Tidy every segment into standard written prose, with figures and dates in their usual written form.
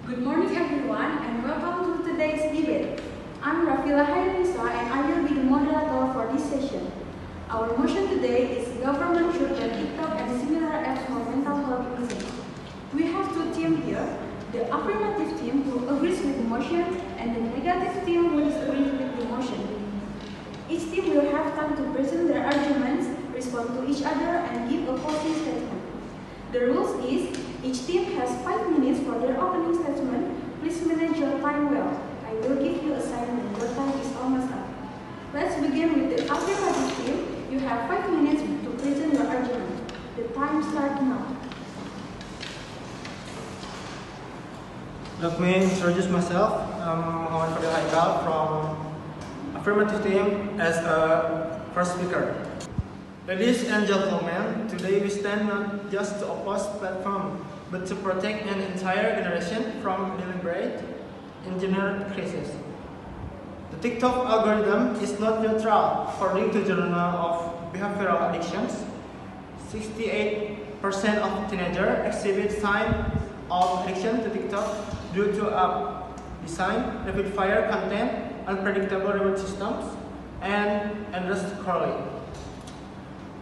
Good morning everyone and welcome to today's debate. I'm Rafila Hairunisa and I will be the moderator for this session. Our motion today is government should ban TikTok and similar apps for mental health reasons. We have two teams here, the affirmative team who agrees with the motion and the negative team who disagrees with the motion. Each team will have time to present their arguments, respond to each other and give a closing statement. The rules is each team has 5 minutes for their opening statement. Please manage your time well. I will give you a sign when your time is almost up. Let's begin with the affirmative team. You have 5 minutes to present your argument. The time starts now. Let me introduce myself. I'm Muhammad Fadil Haikal from Affirmative Team as a first speaker. Ladies and gentlemen, today we stand not just to oppose platform, but to protect an entire generation from deliberate engineered crisis. The TikTok algorithm is not neutral. According to Journal of Behavioral Addictions, 68% of teenagers exhibit signs of addiction to TikTok due to app design, rapid-fire content, unpredictable reward systems, and endless scrolling.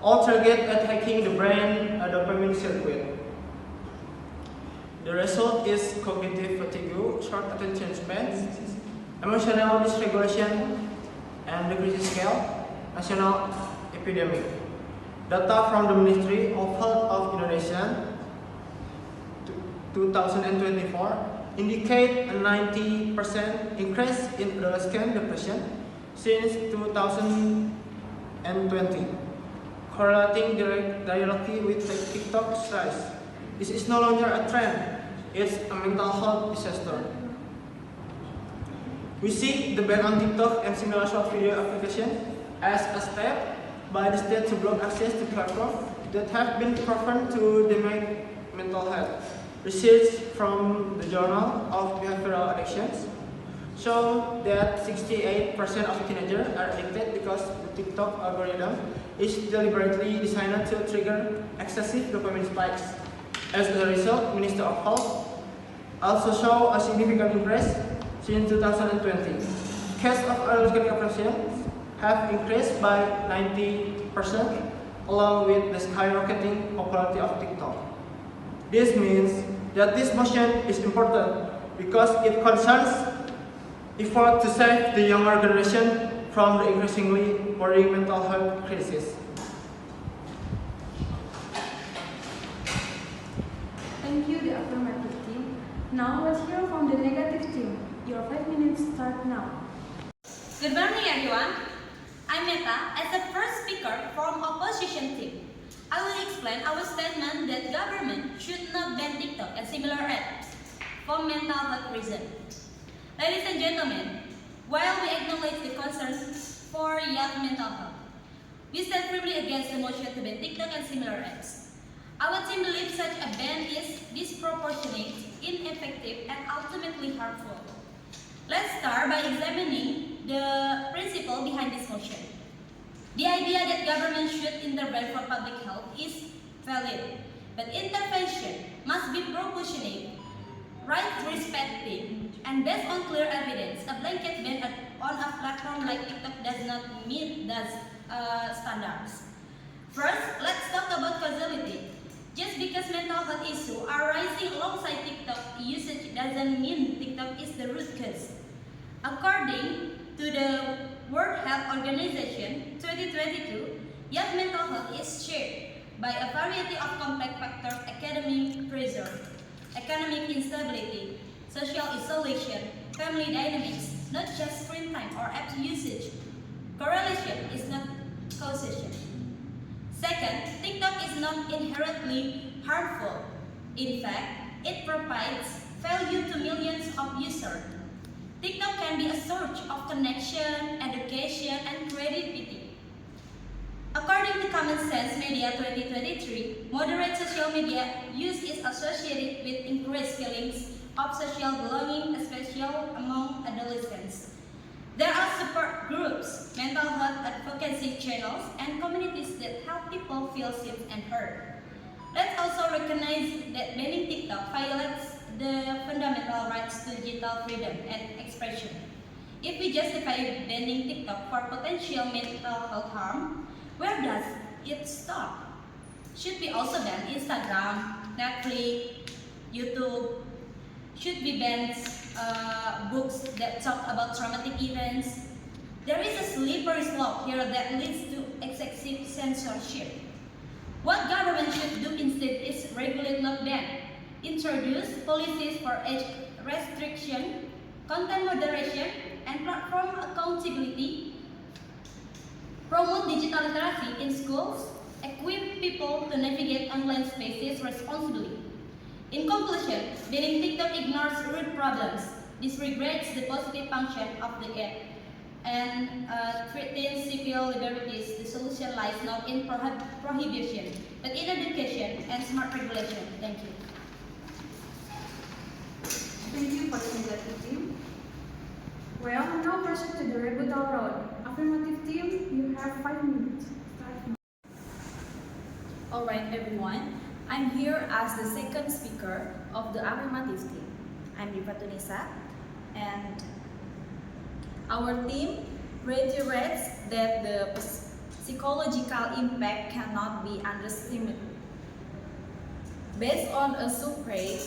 All target at hacking the brain dopamine circuit. The result is cognitive fatigue, short attention spans, emotional dysregulation, and decreased scale, national epidemic. Data from the Ministry of Health of Indonesia 2024 indicate a 90% increase in adolescent depression since 2020, correlating directly with TikTok's rise. This is no longer a trend, it's a mental health disaster. We see the ban on TikTok and similar short video applications as a step by the state to block access to platforms that have been proven to damage mental health. Research from the Journal of Behavioral Addictions show that 68% of teenagers are addicted because the TikTok algorithm is deliberately designed to trigger excessive dopamine spikes. As a result, Minister of Health also show a significant increase since 2020. Cases of allergic reactions have increased by 90%, along with the skyrocketing popularity of TikTok. This means that this motion is important because it concerns effort to save the younger generation from the increasingly worrying mental health crisis. Thank you, the affirmative team. Now let's hear from the negative team. Your 5 minutes start now. Good morning, everyone. I'm Meta as the first speaker from opposition team. I will explain our statement that government should not ban TikTok and similar apps for mental health reasons. Ladies and gentlemen, while we acknowledge the concerns for young mental health, we stand firmly against the motion to ban TikTok and similar apps. Our team believes such a ban is disproportionate, ineffective, and ultimately harmful. Let's start by examining the principle behind this motion. The idea that government should intervene for public health is valid, but intervention must be proportionate, right-respecting, and based on clear evidence. A blanket ban on a platform like TikTok does not meet those standards. First, let's talk about causality. Just because mental health issues are rising alongside TikTok usage doesn't mean TikTok is the root cause. According to the World Health Organization 2022, young mental health is shaped by a variety of complex factors: academic pressure, economic instability, social isolation, family dynamics, not just screen time or app usage. Correlation is not causation. Second, TikTok is not inherently harmful. In fact, it provides value to millions of users. TikTok can be a source of connection, education, and creativity. According to Common Sense Media 2023, moderate social media use is associated with increased feelings of social belonging, especially among adolescents. There are support groups, mental health advocacy channels, and communities that help people feel safe and heard. Let's also recognize that banning TikTok violates the fundamental right digital freedom and expression. If we justify banning TikTok for potential mental health harm, where does it stop? Should we also ban Instagram, Netflix, YouTube? Should we ban books that talk about traumatic events? There is a slippery slope here that leads to excessive censorship. What government should do instead is regulate, not ban. Introduce policies for age restriction, content moderation, and platform accountability. Promote digital literacy in schools. Equip people to navigate online spaces responsibly. In conclusion, banning TikTok ignores root problems, disregards the positive function of the app, and threatens civil liberties. The solution lies not in prohibition, but in education and smart regulation. Thank you. Thank you for the negative team. Well, now proceed to the rebuttal round. Affirmative team, you have 5 minutes. Start now. Alright everyone, I'm here as the second speaker of the affirmative team. I'm Riva Tunisa, and our team reiterates that the psychological impact cannot be underestimated. Based on a survey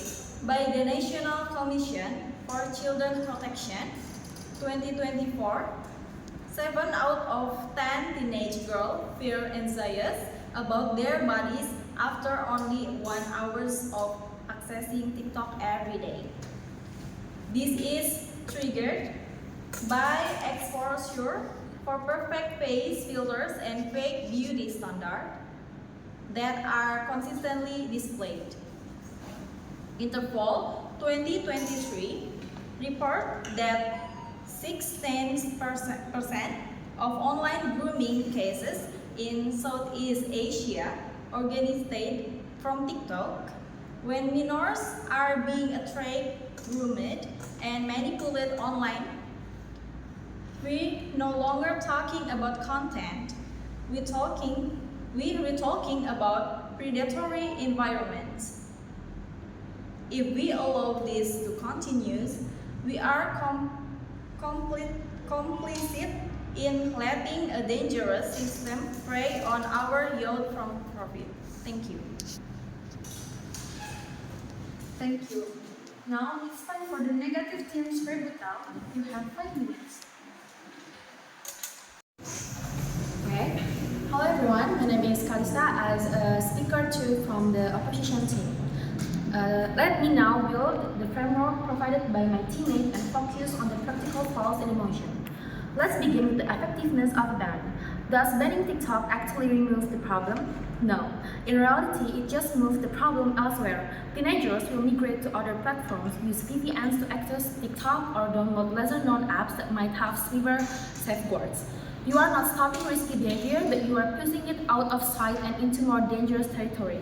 by the National Commission for Children Protection 2024, 7 out of 10 teenage girls feel anxious about their bodies after only 1 hour of accessing TikTok every day. This is triggered by exposure for perfect face filters and fake beauty standards that are consistently displayed. Interpol 2023 report that 16% of online grooming cases in Southeast Asia originated from TikTok. When minors are being attracted, groomed, and manipulated online, we're no longer talking about content. We're talking about predatory environments. If we allow this to continue, we are complicit in letting a dangerous system prey on our youth from profit. Thank you. Thank you. Now it's time for the negative team's rebuttal. You have 5 minutes. Okay. Hello everyone, my name is Kalista as a speaker 2 from the opposition team. Let me now build the framework provided by my teammate and focus on the practical flaws in emotion. Let's begin with the effectiveness of a ban. Does banning TikTok actually remove the problem? No. In reality, it just moves the problem elsewhere. Teenagers will migrate to other platforms, use VPNs to access TikTok, or download lesser-known apps that might have severe safeguards. You are not stopping risky behavior, but you are pushing it out of sight and into more dangerous territory.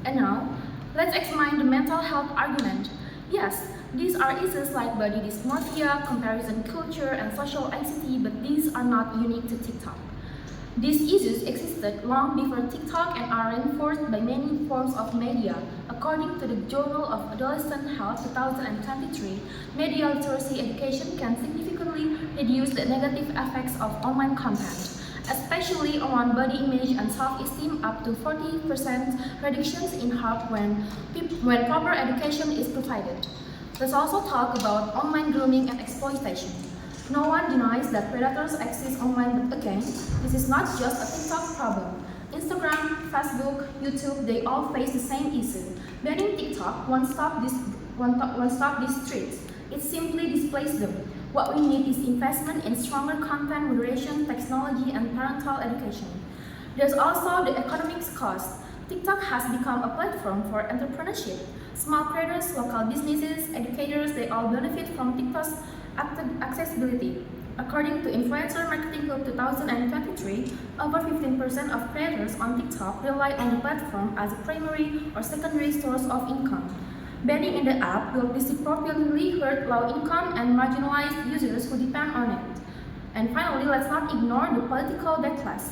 And now, let's examine the mental health argument. Yes, these are issues like body dysmorphia, comparison culture, and social anxiety, but these are not unique to TikTok. These issues existed long before TikTok and are reinforced by many forms of media. According to the Journal of Adolescent Health 2023, media literacy education can significantly reduce the negative effects of online content, especially around body image and self-esteem, up to 40% reductions in harm when proper education is provided. Let's also talk about online grooming and exploitation. No one denies that predators exist online, but again, this is not just a TikTok problem. Instagram, Facebook, YouTube, they all face the same issue. Banning TikTok won't stop these streets. It simply displaces them. What we need is investment in stronger content moderation, technology, and parental education. There's also the economics cost. TikTok has become a platform for entrepreneurship. Small creators, local businesses, educators, they all benefit from TikTok's accessibility. According to Influencer Marketing Group 2023, over 15% of creators on TikTok rely on the platform as a primary or secondary source of income. Banning in the app will disproportionately hurt low-income and marginalized users who depend on it. And finally, let's not ignore the political backlash.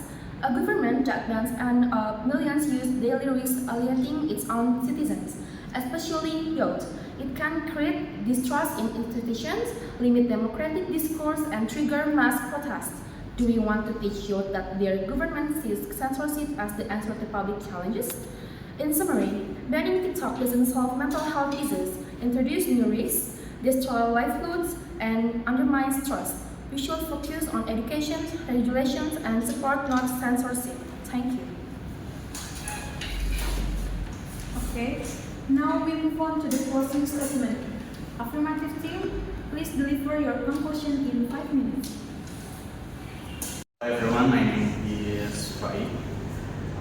A government that bans and millions use daily risks alienating its own citizens, especially youth. It can create distrust in institutions, limit democratic discourse, and trigger mass protests. Do we want to teach youth that their government sees censorship as the answer to public challenges? In summary, banning TikTok doesn't solve mental health issues, introduce new risks, destroy livelihoods, and undermines trust. We should focus on education, regulations, and support, not censorship. Thank you. Okay, now we move on to the closing statement. Affirmative team, please deliver your conclusion in 5 minutes. Hi everyone, my name is Faik,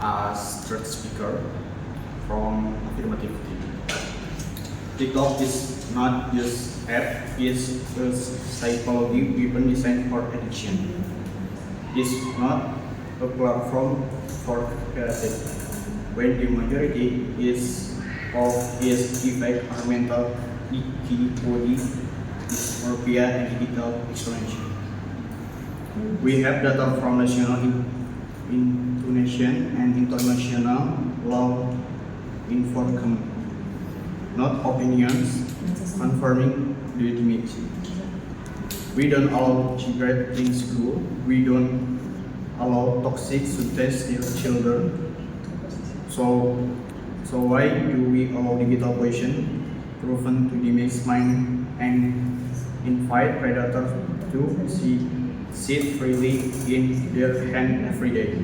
as third speaker from Affirmative Team. TikTok is not just app, it's a psychology weapon designed for addiction. It's not a platform for creativity, when the majority of its effects are mental inequality, dysmorphia, and digital extraction. We have data from national, Indonesian, and international law enforcement, not opinions, confirming legitimacy. We don't allow cigarette in school. We don't allow toxic substances in children. So why do we allow digital poison proven to damage mind and invite predators to sit freely in their hand every day?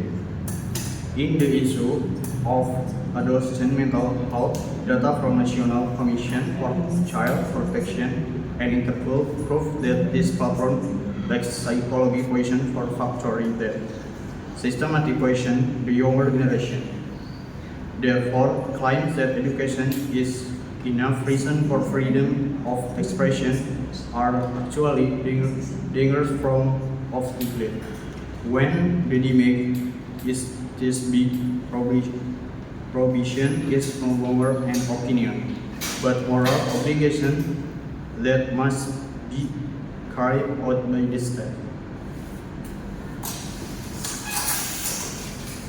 In the issue of adolescent mental health, data from National Commission for Child Protection and Interpol prove that this platform lacks psychology poison for factory that systematic poison the younger generation. Therefore, claims that education is enough reason for freedom of expression are actually dangerous from of neglect. When the demand is this big prohibition is no longer an opinion, but moral obligation that must be carried out by the state.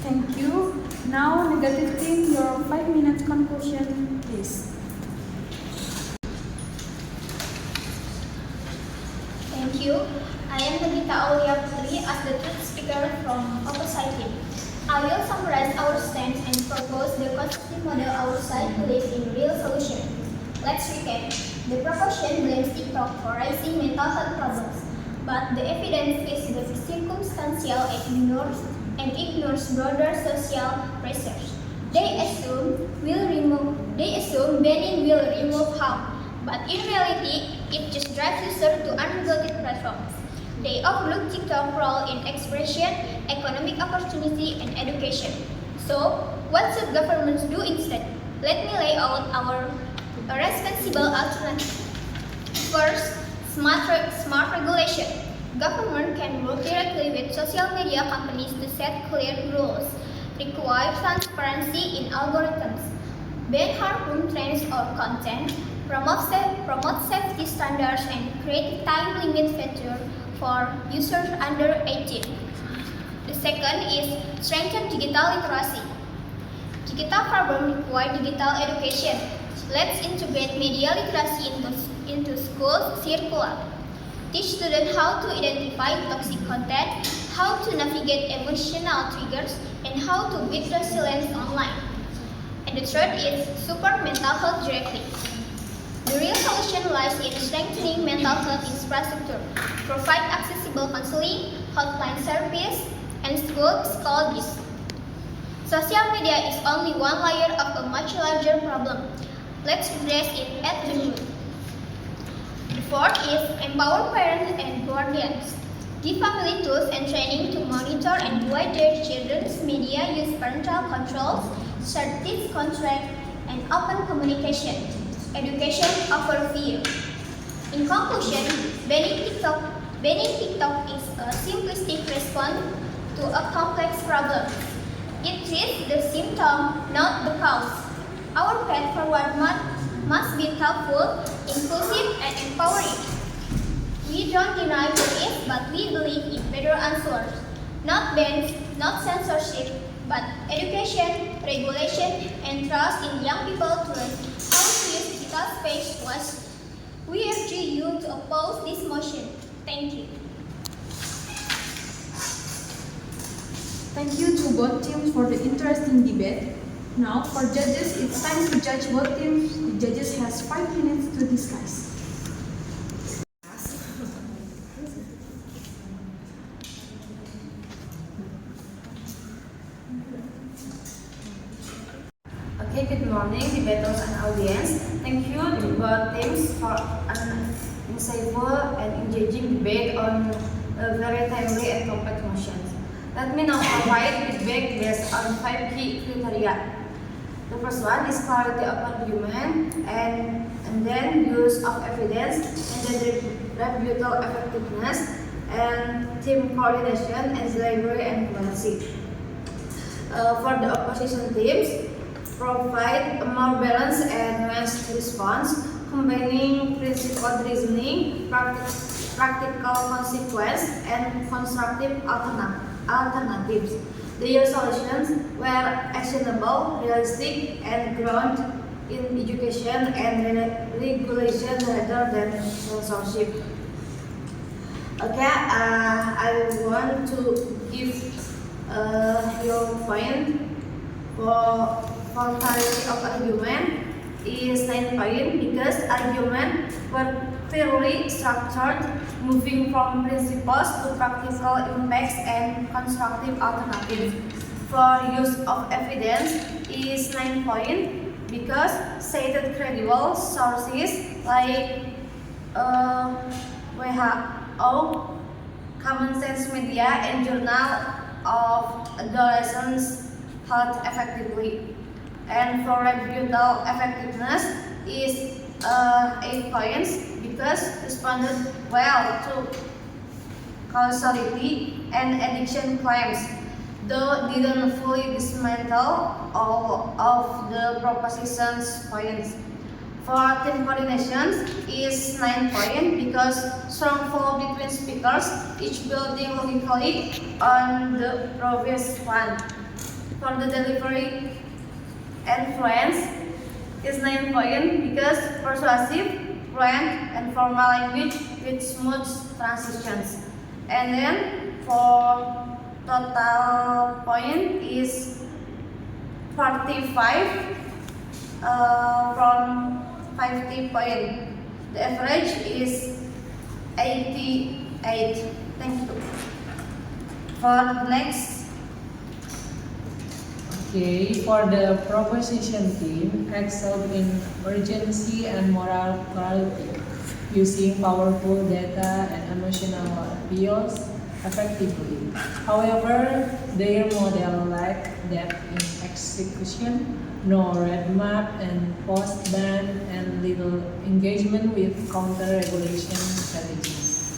Thank you. Now, negative team, your 5 minutes conclusion, please. Thank you. I am Nagita Aulia Putri as the third speaker from opposite team. I will summarize our stance and propose the constructive model our side believes in real solution. Let's recap. The proposition blames TikTok for raising mental health problems, but the evidence is circumstantial and ignores broader social pressures. They assume banning will remove harm, but in reality, it just drives users to unregulated platforms. They overlook TikTok's role in expression, economic opportunity, and education. So, what should governments do instead? Let me lay out our responsible alternative. First, smart regulation. Government can work directly with social media companies to set clear rules, require transparency in algorithms, ban harmful trends or content, promote safety standards, and create time limit feature for users under 18. The second is strengthen digital literacy. Digital problems require digital education. Let's integrate media literacy into school curricula. Teach students how to identify toxic content, how to navigate emotional triggers, and how to build resilience online. And the third is support mental health directly. The real solution lies in strengthening mental health infrastructure, provide accessible counseling, hotline service, and school psychologists. Social media is only one layer of a much larger problem. Let's address it at the root. The fourth is empower parents and guardians. Give family tools and training to monitor and guide their children's media use, parental controls, certificate contract, and open communication. Education over fear. In conclusion, banning TikTok is a simplistic response to a complex problem. It treats the symptom, not the cause. Our path forward must be thoughtful, inclusive, and empowering. We don't deny the risk, but we believe in better answers. Not bans, not censorship, but education, regulation, and trust in young people to learn how to use digital discuss phase was we urge you to oppose this motion. Thank you. Thank you to both teams for the interesting debate. Now, for judges, it's time to judge both teams. The judges has 5 minutes to discuss. Okay, good morning, debaters and audience. Thank you to both teams for an insightful and engaging debate on very timely and complex motions. Let me now provide feedback based on 5 key criteria. The first one is clarity of argument and then use of evidence and then rebuttal effectiveness and team coordination and delivery and fluency. For the opposition teams, provide a more balanced and nuanced response, combining principled reasoning, practical consequence, and constructive alternatives. Their solutions were actionable, realistic, and grounded in education and regulation rather than censorship. Okay, I want to give your point for clarity of argument is 9 points because argument were clearly structured, moving from principles to practical impacts and constructive alternatives. For use of evidence is 9 points because cited credible sources like WHO, Common Sense Media, and Journal of Adolescents Health Effectively. And for rebuttal effectiveness is 8 points because responded well to causality and addiction claims, though didn't fully dismantle all of the proposition's points. For team coordination is 9 points because strong flow between speakers, each building logically on the previous one. For the delivery and fluence is 9 points because persuasive, fluent, and formal language with smooth transitions. And then for total point is 45 from 50 points. The average is 88. Thank you. For the next. Okay, for the proposition team, excelled in urgency and moral clarity, using powerful data and emotional appeals effectively. However, their model lacked depth in execution, no roadmap and post-ban, and little engagement with counter-regulation strategies.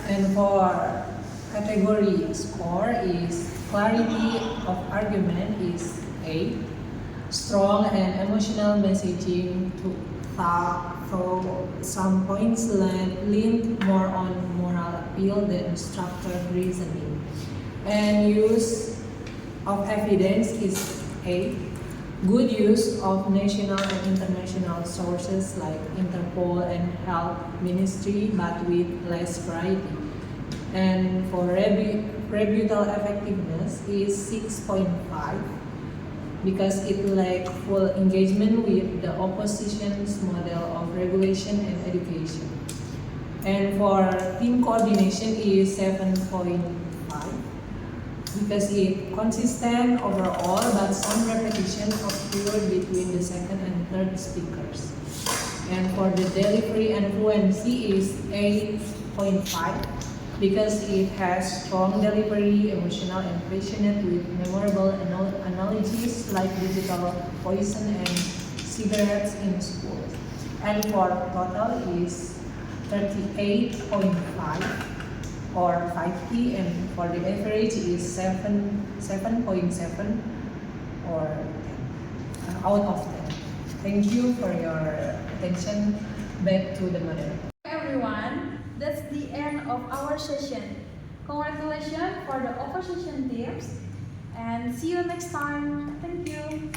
And for category score is clarity of argument is 8. Strong and emotional messaging though some points leaned more on moral appeal than structured reasoning. And use of evidence is 8. Good use of national and international sources like Interpol and Health Ministry, but with less variety. And for rebuttal effectiveness is 6.5 because it lacked full engagement with the opposition's model of regulation and education. And for team coordination is 7.5 because it consistent overall but some repetition occurred between the second and third speakers. And for the delivery and fluency is 8.5 because it has strong delivery, emotional and passionate with memorable analogies like digital poison and cigarettes in school. And for total is 38.5 or 50, and for the average is 7.7 or 10 out of 10. Thank you for your attention. Back to the moderator. Everyone, that's the end of our session. Congratulations for the opposition teams and see you next time. Thank you.